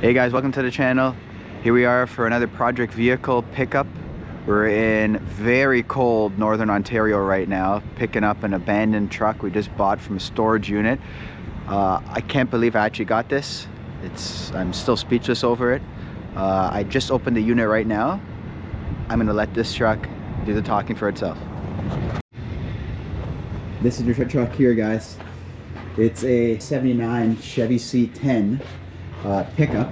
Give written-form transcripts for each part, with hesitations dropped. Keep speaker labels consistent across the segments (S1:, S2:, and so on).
S1: Hey guys, welcome to the channel. Here we are for another project vehicle pickup. We're in very cold Northern Ontario right now, picking up an abandoned truck we just bought from a storage unit. I can't believe I actually got this. I'm still speechless over it. I just opened the unit right now. I'm gonna let this truck do the talking for itself. This is your truck here, guys. It's a 79 Chevy C10 pickup.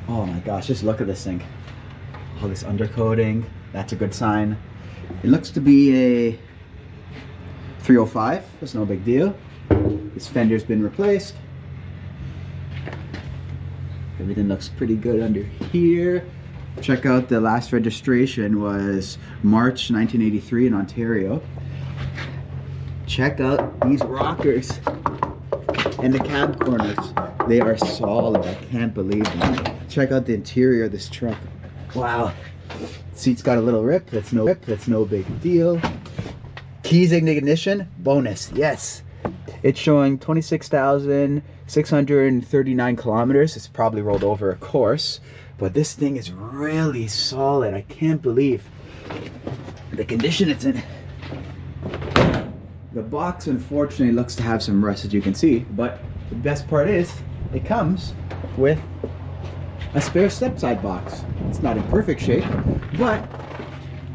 S1: Oh my gosh, just look at this thing. All this undercoating, that's a good sign. It looks to be a 305, that's no big deal. This fender's been replaced. Everything looks pretty good under here. Check out, the last registration was March 1983 in Ontario. Check out these rockers and the cab corners. They are solid, I can't believe them. Check out the interior of this truck. Wow. Seat's got a little rip, that's no big deal. Keys ignition, bonus, yes. It's showing 26,639 kilometers. It's probably rolled over a course, but this thing is really solid. I can't believe the condition it's in. The box unfortunately looks to have some rust, as you can see, but the best part is it comes with a spare step side box. It's not in perfect shape, but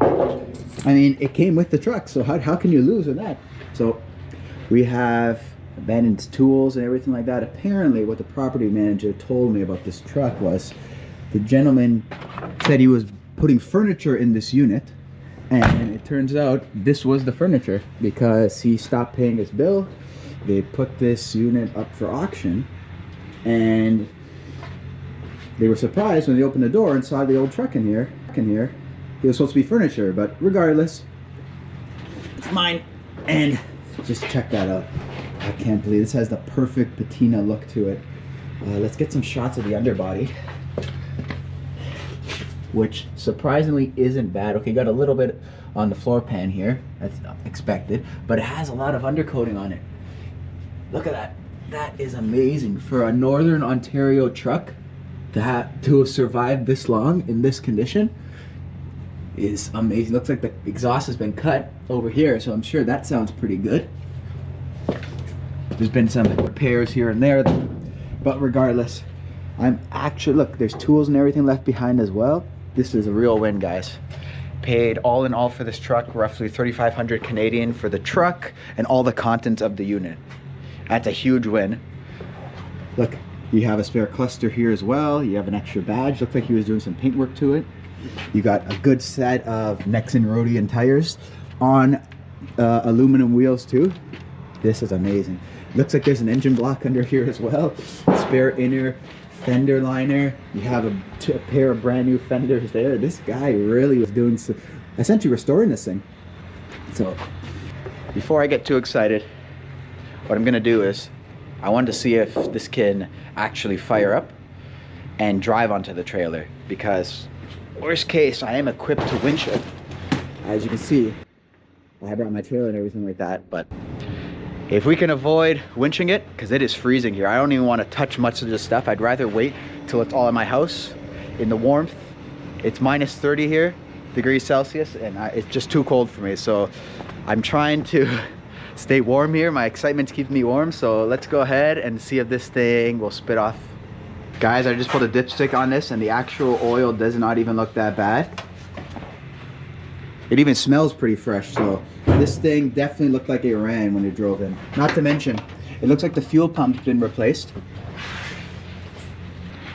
S1: I mean, it came with the truck, so how can you lose with that? So we have abandoned tools and everything like that. Apparently what the property manager told me about this truck was the gentleman said he was putting furniture in this unit, and it turns out this was the furniture because he stopped paying his bill. They put this unit up for auction, and they were surprised when they opened the door and saw the old truck in here. It was supposed to be furniture, but regardless, it's mine. And just check that out. I can't believe this has the perfect patina look to it. Let's get some shots of the underbody, which surprisingly isn't bad. Okay, got a little bit on the floor pan here, that's expected, but it has a lot of undercoating on it. Look at that. That is amazing for a Northern Ontario truck. To have survived this long in this condition is amazing. Looks like the exhaust has been cut over here, so I'm sure that sounds pretty good. There's been some repairs here and there, but regardless, I'm actually, look, there's tools and everything left behind as well. This is a real win, guys. Paid all in all for this truck roughly 3,500 Canadian for the truck and all the contents of the unit. That's a huge win. Look, you have a spare cluster here as well. You have an extra badge. Looks like he was doing some paint work to it. You got a good set of Nexen Rhodian tires on aluminum wheels too. This is amazing. Looks like there's an engine block under here as well. Spare inner fender liner. You have a pair of brand new fenders there. This guy really was doing some, essentially restoring this thing. So before I get too excited, what I'm gonna do is I wanted to see if this can actually fire up and drive onto the trailer, because worst case, I am equipped to winch it. As you can see, I brought my trailer and everything like that, but if we can avoid winching it, because it is freezing here. I don't even want to touch much of this stuff. I'd rather wait till it's all in my house in the warmth. It's minus 30 here, degrees Celsius, and it's just too cold for me. So I'm trying to stay warm here. My excitement keeps me warm, so let's go ahead and see if this thing will spit off. Guys, I just put a dipstick on this and the actual oil does not even look that bad. It even smells pretty fresh, so this thing definitely looked like it ran when it drove in. Not to mention, it looks like the fuel pump's been replaced.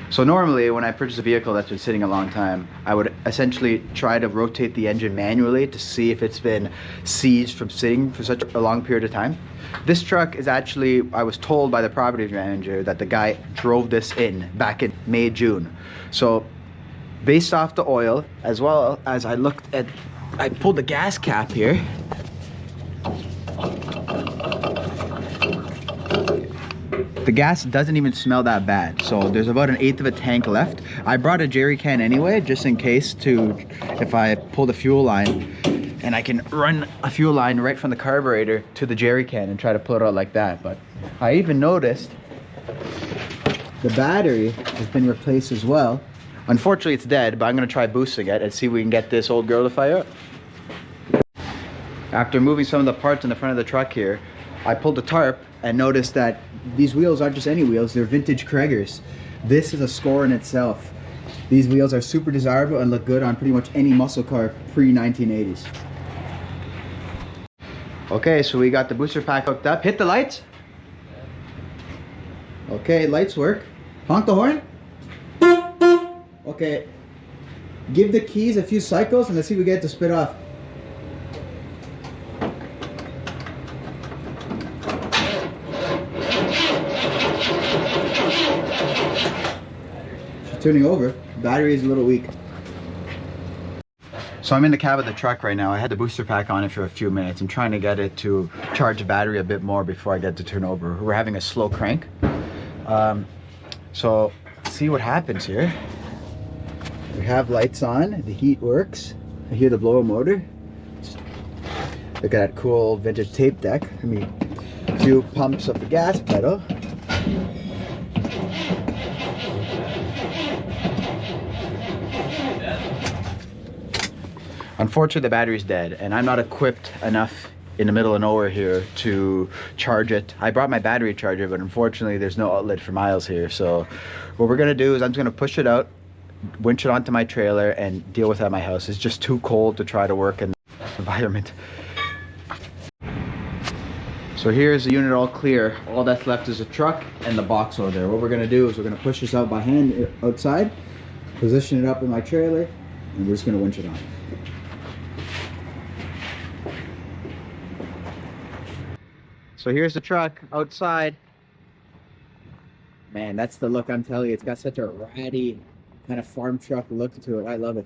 S1: So normally when I purchase a vehicle that's been sitting a long time, I would essentially try to rotate the engine manually to see if it's been seized from sitting for such a long period of time. This truck is actually, I was told by the property manager that the guy drove this in back in May, June. So based off the oil, as well as I pulled the gas cap here. The gas doesn't even smell that bad, so there's about 1/8 of a tank left. I brought a jerry can anyway, just in case, if I pull the fuel line, and I can run a fuel line right from the carburetor to the jerry can and try to pull it out like that. But I even noticed The battery has been replaced as well. Unfortunately, it's dead, but I'm gonna try boosting it and see if we can get this old girl to fire up. After moving some of the parts in the front of the truck here, I pulled the tarp and noticed that these wheels aren't just any wheels, they're vintage Craigers. This is a score in itself. These wheels are super desirable and look good on pretty much any muscle car pre-1980s. Okay, so we got the booster pack hooked up. Hit the lights. Okay, lights work. Honk the horn. Okay, give the keys a few cycles and let's see if we get it to spit off. She's turning over. Battery is a little weak. So I'm in the cab of the truck right now. I had the booster pack on it for a few minutes. I'm trying to get it to charge the battery a bit more before I get to turn over. We're having a slow crank. So let's see what happens here. We have lights on, the heat works. I hear the blower motor. Look at that cool vintage tape deck. I mean, a few pumps of the gas pedal. Unfortunately, the battery's dead, and I'm not equipped enough in the middle of nowhere here to charge it. I brought my battery charger, but unfortunately, there's no outlet for miles here. So what we're gonna do is I'm just gonna push it out, winch it onto my trailer, and deal with it at my house. It's just too cold to try to work in the environment. So here's the unit all clear. All that's left is a truck and the box over there. What we're gonna do is we're gonna push this out by hand outside, position it up in my trailer, and we're just gonna winch it on. So here's the truck outside. Man, that's the look, I'm telling you. It's got such a ratty kind of farm truck look to it. I love it.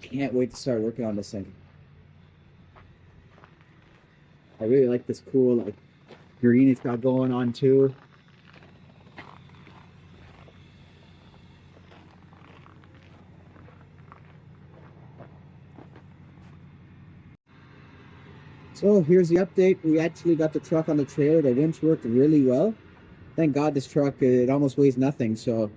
S1: Can't wait to start working on this thing. I really like this cool like green it's got going on too. So here's the update. We actually got the truck on the trailer. The winch worked really well. Thank God this truck, it almost weighs nothing. So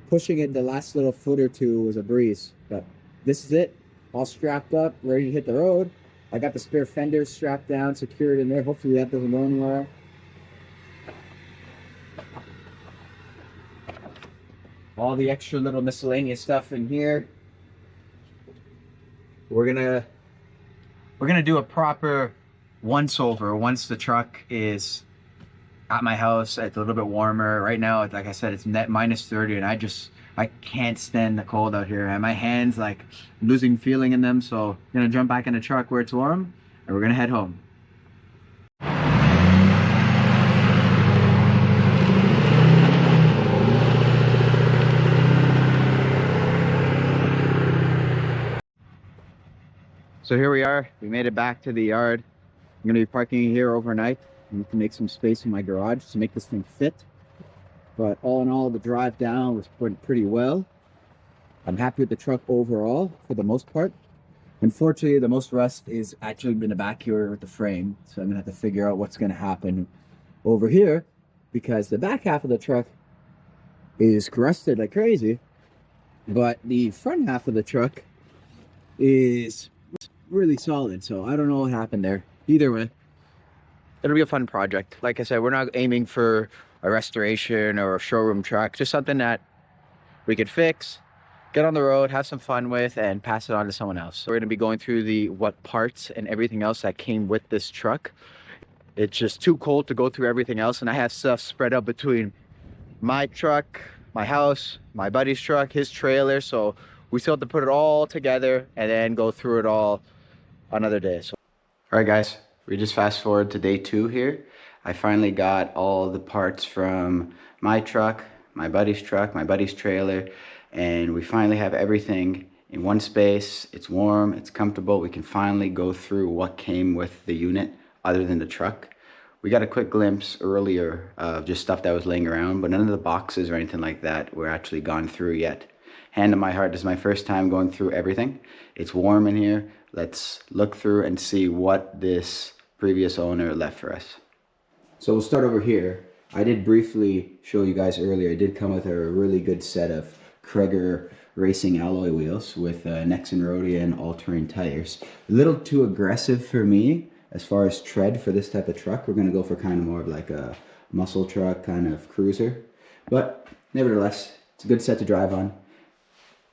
S1: pushing it the last little foot or two was a breeze. But this is it. All strapped up, ready to hit the road. I got the spare fenders strapped down, secured in there. Hopefully that doesn't go anywhere. All the extra little miscellaneous stuff in here. We're gonna do a proper once over once the truck is at my house. It's a little bit warmer right now. Like I said, it's net minus 30, and I can't stand the cold out here, and my hands like losing feeling in them. So I'm gonna jump back in the truck where it's warm, and we're gonna head home. So here we are. We made it back to the yard. I'm gonna be parking here overnight. I need to make some space in my garage to make this thing fit. But all in all, the drive down was went pretty well. I'm happy with the truck overall for the most part. Unfortunately, the most rust is actually in the back here with the frame. So I'm gonna have to figure out what's gonna happen over here, because the back half of the truck is rusted like crazy, but the front half of the truck is really solid. So I don't know what happened there. Either way, it'll be a fun project. Like I said, we're not aiming for a restoration or a showroom truck, just something that we could fix, get on the road, have some fun with, and pass it on to someone else. So we're going to be going through the what parts and everything else that came with this truck. It's just too cold to go through everything else, and I have stuff spread out between my truck, my house, my buddy's truck, his trailer. So we still have to put it all together and then go through it all another day. So all right guys, we just fast forward to day 2 here. I finally got all the parts from my truck, my buddy's truck, my buddy's trailer, and we finally have everything in one space. It's warm, it's comfortable. We can finally go through what came with the unit other than the truck. We got a quick glimpse earlier of just stuff that was laying around, but none of the boxes or anything like that were actually gone through yet. Hand on my heart, this is my first time going through everything. It's warm in here. Let's look through and see what this previous owner left for us. So we'll start over here. I did briefly show you guys earlier, it did come with a really good set of Kreger racing alloy wheels with Nexen Rodian all-terrain tires. A little too aggressive for me as far as tread for this type of truck. We're going to go for kind of more of like a muscle truck kind of cruiser. But nevertheless, it's a good set to drive on.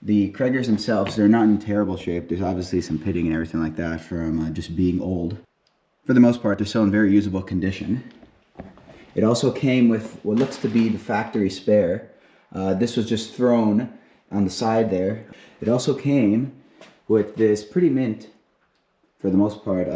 S1: The Kregers themselves, they're not in terrible shape. There's obviously some pitting and everything like that from just being old. For the most part, they're still in very usable condition. It also came with what looks to be the factory spare. This was just thrown on the side there. It also came with this pretty mint, for the most part,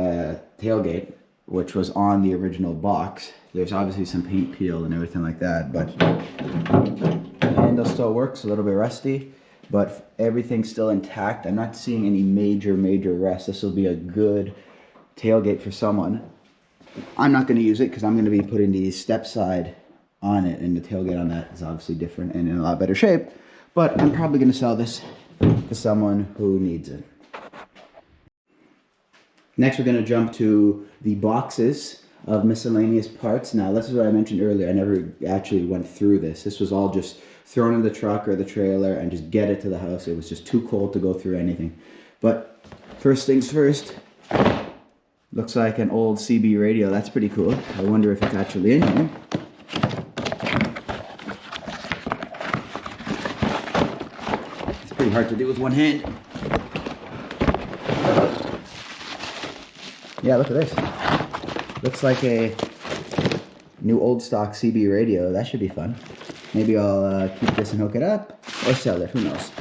S1: tailgate, which was on the original box. There's obviously some paint peel and everything like that, but the handle still works, a little bit rusty, but everything's still intact. I'm not seeing any major rust. This will be a good tailgate for someone. I'm not going to use it because I'm going to be putting the step side on it, and the tailgate on that is obviously different and in a lot better shape, but I'm probably going to sell this to someone who needs it. Next, we're going to jump to the boxes of miscellaneous parts. Now, this is what I mentioned earlier. I never actually went through this. This was all just thrown in the truck or the trailer and just get it to the house. It was just too cold to go through anything. But first things first, looks like an old CB radio. That's pretty cool. I wonder if it's actually in here. It's pretty hard to do with one hand. Yeah, look at this. Looks like a new old stock CB radio. That should be fun. Maybe I'll keep this and hook it up, or sell it, who knows.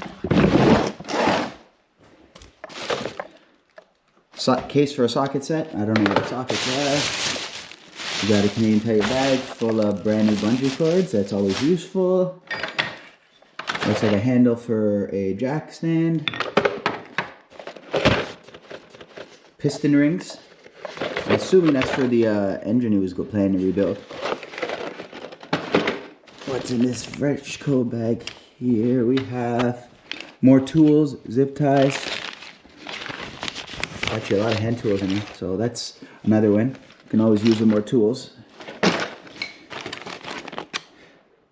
S1: Case for a socket set. I don't know what sockets are. You got a Canadian Tire bag full of brand new bungee cords. That's always useful. Looks like a handle for a jack stand. Piston rings. I'm assuming that's for the engine he was planning to rebuild. What's in this fresh coat bag here? We have more tools, zip ties. Actually, a lot of hand tools in here, so that's another win. You can always use more tools.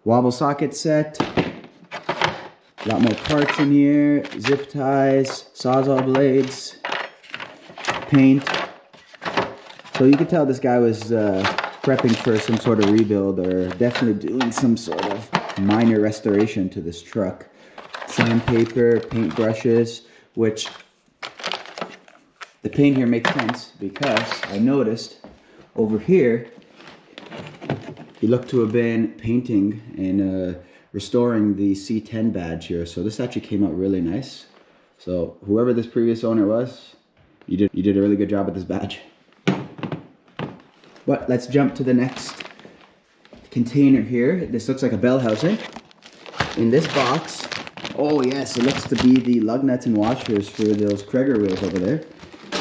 S1: Wobble socket set. A lot more parts in here. Zip ties, sawzall blades, paint. So you could tell this guy was prepping for some sort of rebuild, or definitely doing some sort of minor restoration to this truck. Sandpaper, paint brushes, which the paint here makes sense because I noticed over here he looked to have been painting and restoring the C10 badge here. So this actually came out really nice. So whoever this previous owner was, you did a really good job with this badge. But let's jump to the next container here. This looks like a bell housing. In this box, oh yes, it looks to be the lug nuts and washers for those Kreger wheels over there.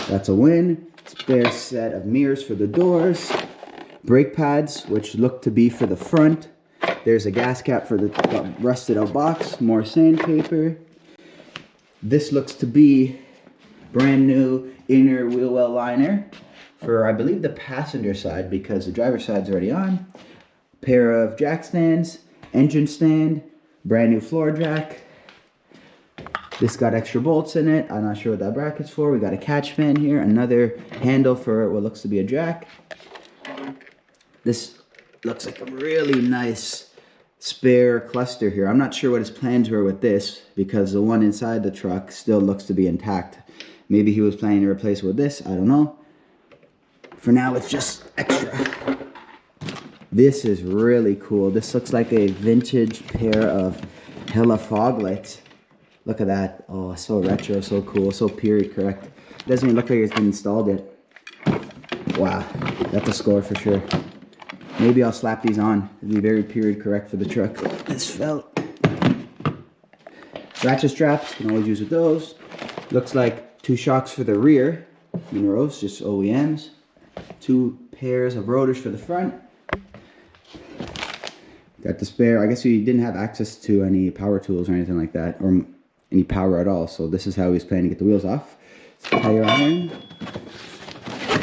S1: That's a win. Spare set of mirrors for the doors. Brake pads, which look to be for the front. There's a gas cap for the rusted out box. More sandpaper. This looks to be brand new inner wheel well liner for, I believe, the passenger side, because the driver's side's already on. Pair of jack stands, engine stand, brand new floor jack. This got extra bolts in it. I'm not sure what that bracket's for. We got a catch fan here, another handle for what looks to be a jack. This looks like a really nice spare cluster here. I'm not sure what his plans were with this, because the one inside the truck still looks to be intact. Maybe he was planning to replace it with this, I don't know. For now, it's just extra. This is really cool. This looks like a vintage pair of Hella fog lights. Look at that. Oh, so retro, so cool, so period correct. Doesn't even look like it's been installed yet. Wow, that's a score for sure. Maybe I'll slap these on. It'll be very period correct for the truck. This felt. Ratchet straps, can always use with those. Looks like 2 shocks for the rear. Mineros, just OEMs. 2 pairs of rotors for the front. Got the spare. I guess he didn't have access to any power tools or anything like that, or any power at all. So this is how he's planning to get the wheels off. Tire iron.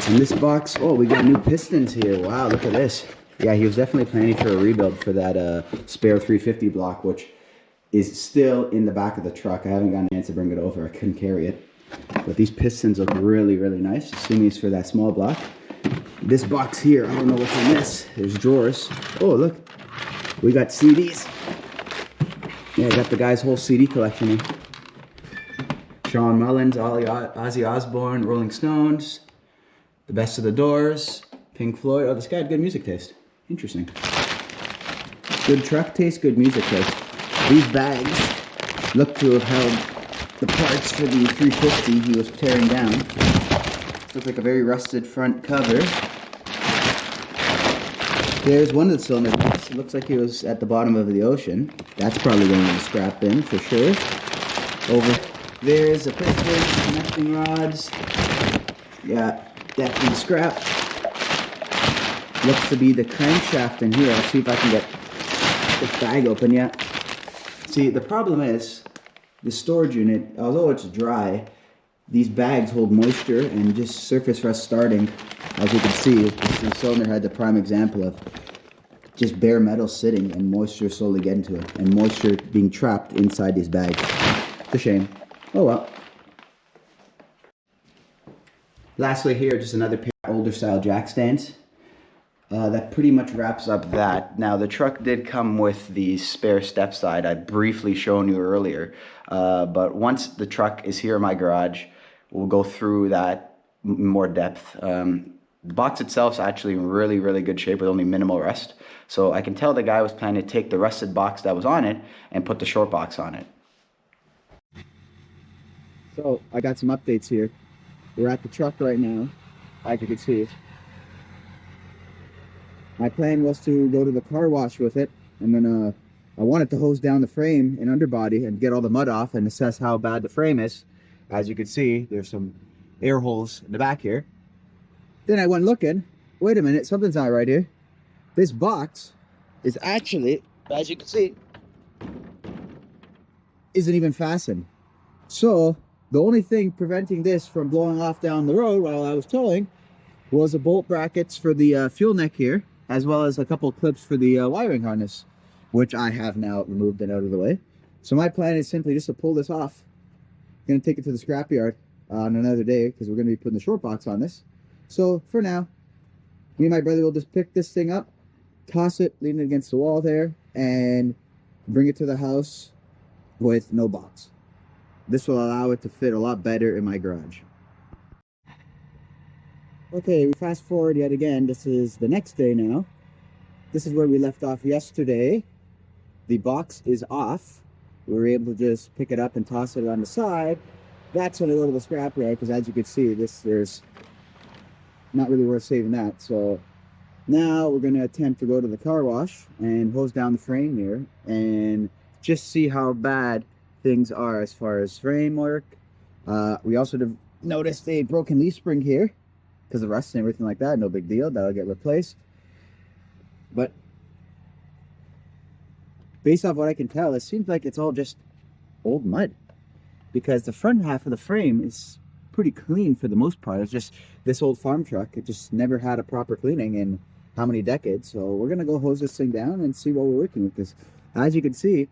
S1: In this box, oh, we got new pistons here. Wow, look at this. Yeah, he was definitely planning for a rebuild for that spare 350 block, which is still in the back of the truck. I haven't gotten a chance to bring it over. I couldn't carry it. But these pistons look really, really nice. Assuming it's for that small block. This box here, I don't know what's in this. There's drawers. Oh, look. We got CDs. Yeah, I got the guy's whole CD collection in. Sean Mullins, Ozzy Osbourne, Rolling Stones, The Best of the Doors, Pink Floyd. Oh, this guy had good music taste. Interesting. Good truck taste, good music taste. These bags look to have held the parts for the 350 he was tearing down. Looks like a very rusted front cover. There's one of the cylinder heads. It looks like he was at the bottom of the ocean. That's probably going to be a scrap bin for sure. Over there's a piston, connecting rods. Yeah, definitely scrap. Looks to be the crankshaft in here. Let's see if I can get this bag open yet. See, the problem is, the storage unit, although it's dry, these bags hold moisture and just surface rust starting. As you can see, the cylinder head's a prime example of just bare metal sitting and moisture slowly getting to it. And moisture being trapped inside these bags. It's a shame. Oh well. Lastly here, just another pair of older style jack stands. That pretty much wraps up that. Now the truck did come with the spare step side I briefly shown you earlier. But once the truck is here in my garage, we'll go through that in more depth. The box itself is actually in really, really good shape with only minimal rust. So I can tell the guy was planning to take the rusted box that was on it and put the short box on it. So I got some updates here. We're at the truck right now, as you can see. My plan was to go to the car wash with it, and then I wanted to hose down the frame and underbody and get all the mud off and assess how bad the frame is. As you can see, there's some air holes in the back here. Then I went looking. Wait a minute, something's not right here. This box is actually, as you can see, isn't even fastened. So the only thing preventing this from blowing off down the road while I was towing was the bolt brackets for the fuel neck here, as well as a couple of clips for the wiring harness, which I have now removed and out of the way. So my plan is simply just to pull this off. I'm going to take it to the scrapyard on another day because we're going to be putting the short box on this. So for now, me and my brother will just pick this thing up, toss it, lean it against the wall there, and bring it to the house with no box. This will allow it to fit a lot better in my garage. Okay, we fast forward yet again. This is the next day now. This is where we left off yesterday. The box is off. We were able to just pick it up and toss it on the side. That's when I go to the scrapyard because, as you can see, there's not really worth saving that. So now we're going to attempt to go to the car wash and hose down the frame here and just see how bad things are as far as framework. We also noticed a broken leaf spring here because of rust and everything like that. No big deal, that'll get replaced. But based off what I can tell, it seems like it's all just old mud, because the front half of the frame is pretty clean for the most part. It's just this old farm truck, it just never had a proper cleaning in how many decades. So we're gonna go hose this thing down and see what we're working with, because as you can see,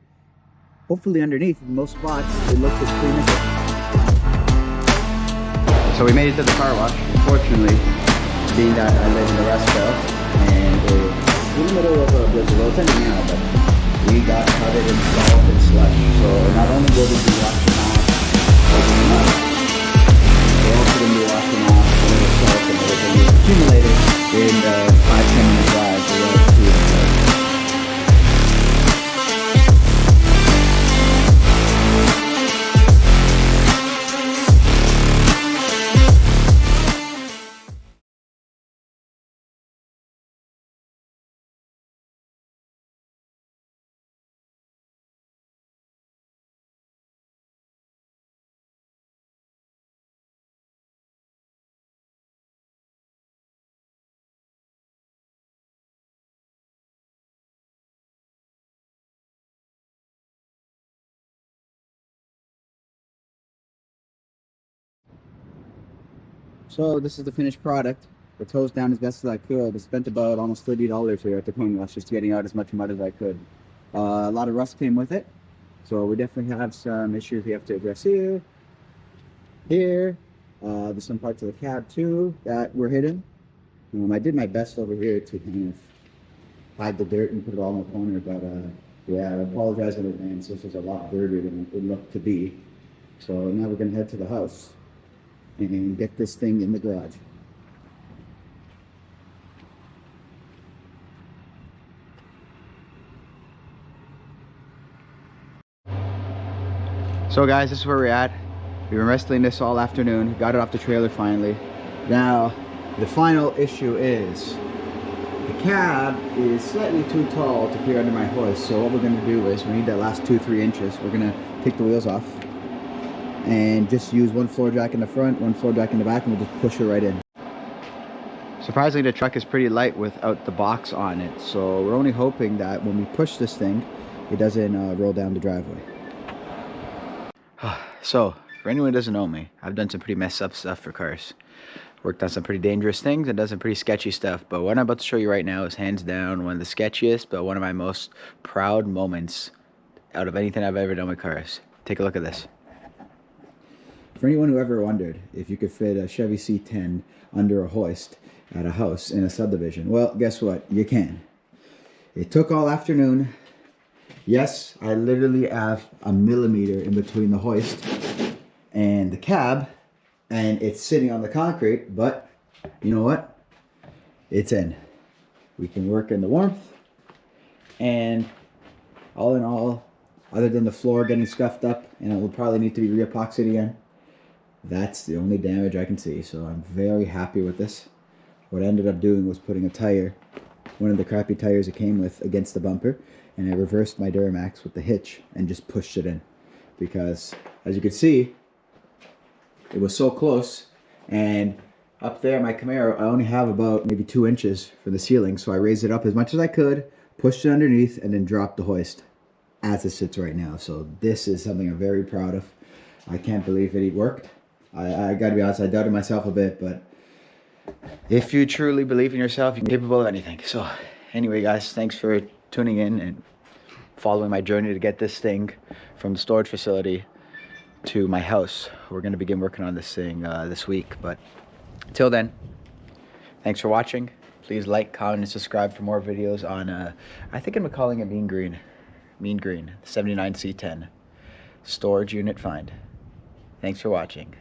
S1: hopefully underneath in most spots it looks as clean as it. So we made it to the car wash. Unfortunately, being that I live in the Rust Belt and it's in the middle of a blizzard, well, it's ending now, but we got covered in salt and slush. So not only will we be washing off the mud, we're also going to be washing off the salt and everything we've accumulated in the 5-10 minute drive to the So this is the finished product.
S2: the toes down as best as I could. I spent about almost $30 here at the cleaning wash, just getting out as much mud as I could. A lot of rust came with it, so we definitely have some issues we have to address here. There's some parts of the cab too that were hidden. I did my best over here to kind of hide the dirt and put it all in the corner, but yeah, I apologize in advance. This was a lot dirtier than it looked to be. So now we're gonna head to the house and get this thing in the garage. So guys, this is where we're at. We've been wrestling this all afternoon. Got it off the trailer finally. Now, the final issue is the cab is slightly too tall to clear under my hoist. So what we're gonna do is, we need that last 2-3 inches. We're gonna take the wheels off and just use one floor jack in the front, one floor jack in the back, and we'll just push it right in. Surprisingly, the truck is pretty light without the box on it. So we're only hoping that when we push this thing, it doesn't roll down the driveway. So, for anyone who doesn't know me, I've done some pretty messed up stuff for cars. Worked on some pretty dangerous things and done some pretty sketchy stuff. But what I'm about to show you right now is hands down one of the sketchiest, but one of my most proud moments out of anything I've ever done with cars. Take a look at this. For anyone who ever wondered if you could fit a Chevy C10 under a hoist at a house in a subdivision, well, guess what? You can. It took all afternoon. Yes, I literally have a millimeter in between the hoist and the cab, and it's sitting on the concrete, but you know what? It's in. We can work in the warmth, and all in all, other than the floor getting scuffed up, and it will probably need to be re-epoxied again, that's the only damage I can see. So I'm very happy with this. What I ended up doing was putting a tire, one of the crappy tires it came with, against the bumper, and I reversed my Duramax with the hitch and just pushed it in, because as you can see, it was so close. And up there, my Camaro, I only have about maybe 2 inches for the ceiling, so I raised it up as much as I could, pushed it underneath, and then dropped the hoist as it sits right now. So this is something I'm very proud of. I can't believe it worked. I gotta be honest, I doubted myself a bit, but if you truly believe in yourself, you're capable of anything. So anyway, guys, thanks for tuning in and following my journey to get this thing from the storage facility to my house. We're going to begin working on this thing this week, but until then, thanks for watching. Please like, comment, and subscribe for more videos on I think I'm calling it Mean Green 79 C10 storage unit find. Thanks for watching.